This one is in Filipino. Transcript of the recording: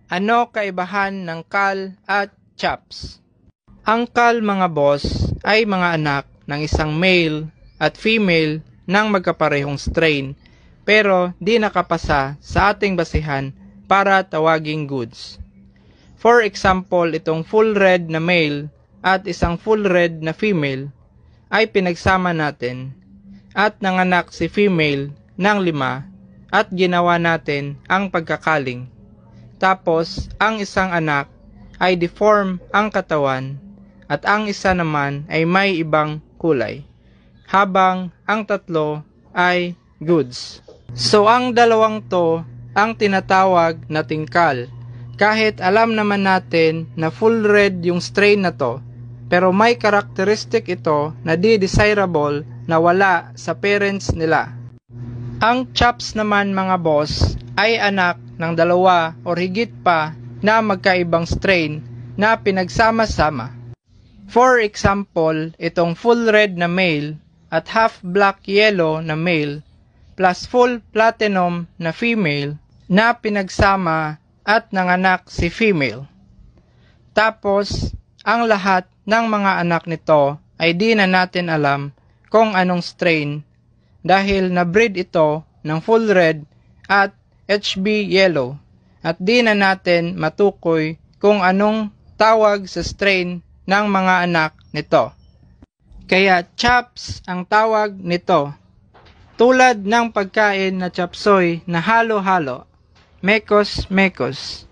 Ano kaibahan ng Cal at Chaps? Ang Cal, mga boss, ay mga anak ng isang male at female ng magkaparehong strain pero di nakapasa sa ating basihan para tawaging goods. For example, itong full red na male at isang full red na female ay pinagsama natin at nanganak si female ng 5 at ginawa natin ang pagkakaling. Tapos, ang isang anak ay deform ang katawan at ang isa naman ay may ibang kulay, habang ang tatlo ay goods. So, ang dalawang to ang tinatawag nating Cal. Kahit alam naman natin na full red yung strain na to, pero may characteristic ito na di desirable na wala sa parents nila. Ang Chaps naman, mga boss, ay anak ng 2 o higit pa na magkaibang strain na pinagsama-sama. For example, itong full red na male at half black yellow na male plus full platinum na female na pinagsama at nanganak si female. Tapos, ang lahat ng mga anak nito ay di na natin alam kung anong strain dahil na-breed ito ng full red at HB yellow at di na natin matukoy kung anong tawag sa strain ng mga anak nito. Kaya Chaps ang tawag nito. Tulad ng pagkain na chapsoy na halo-halo, mekos-mekos.